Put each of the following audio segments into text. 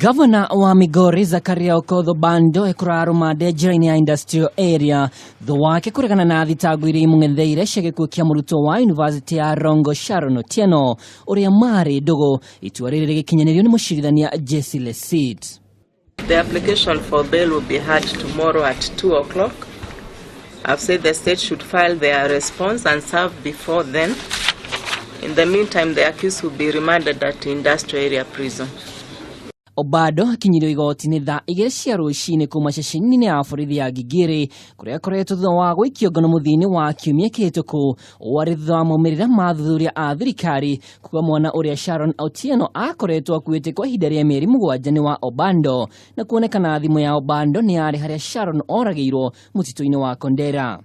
Governor wa Migori Zakaria Okoth Obando ekuraruma njira-ini ya industrial area tho wake kuregana na thitango iria imung'etheire cia gikuo kia murutwo wa University ya Rongo Sharon Otieno uria mari ndugu itua riri rigikinyanirio ni mucirithania Jesse Lesit. The application for bail will be heard tomorrow at 2 o'clock. I've said the state should file their response and serve before then. In the meantime, the accused will be remanded at industrial area prison. Obando akinyirio igoti-ini thaa 2 cia ruciini kuma ceceni-ini ya borithi ya Gigiri kuria akoretwo thutha wa gwikio ngono muthini wa kiumia kihituku wari thutha wa maumirira ma thuthuria a thirikari kuga mwana uria Sharon Otieno akoretwo akuite kwa ihinda ria mieri 7 ni wa Obando na kuonekana thimu ya Obando ni yari haria Sharon orageirwo mutito-ini wa Kondera.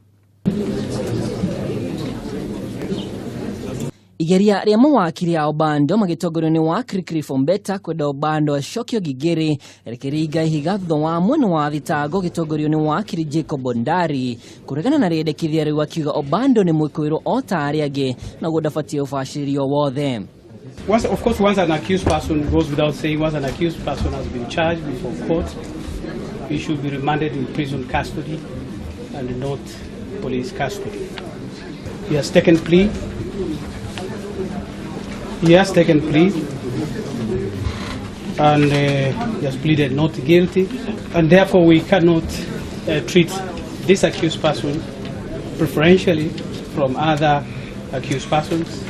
Igeria ria mawakiri ya Obando magitongorio ni wa Cliff Ombeta kwenda Obando acokio Gigiri rekereiga ihiga thutha wa mwena wa thitango gitongorio ni wa Jacob Bondari kuregana na riendekithia riu akiuga Obando ni mwikoiro o ta aria angi na gudabatie ubashiririo wothe. Of course, once an accused person goes without saying, once an accused person has been charged before court, he should be remanded in prison custody and not police custody. He has taken plea. He has taken plea and he has pleaded not guilty, and therefore we cannot treat this accused person preferentially from other accused persons.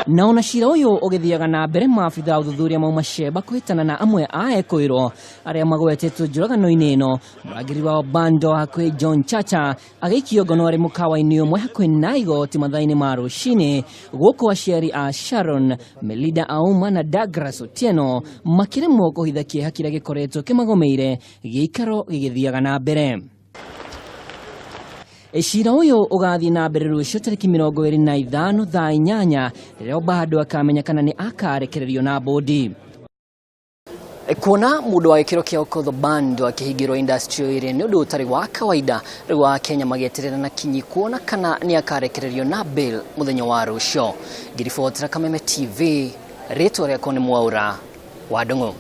Na ona cira uyu ugithiaga na mbere maabitha uthuthuria mauma ceba kuhitana na amwe a ekoirwo aria magwetetwo njuragano-ini ino murangiri wa Obando hakwi John Chacha agaikio ngono ari mukawa-ini umwe hakwi na igoti mathaa-ini ma rucini guku aciari a Sharon, Melida Auma na Douglas Otieno makiremwo kuhitha kieha kiria gikoretwo kimagomeire giikaro gigithiaga na mbere. Cira uyu ugathii na mbere rucio tariki 25 thaa 8 riria Obando akamenyekana ni akarekererio na bodi. Kuona mundu wa gikiro kia Okoth Obando akihingirwo industrial area ni undu utari wa kawaida riu wa Kenya magieterera na kinyi kuona kana ni akarekererio na bail muthenya wa rucio. Ngiribotera Kameme TV, ritwa riakwa ni Mwaura wa Ndung'u.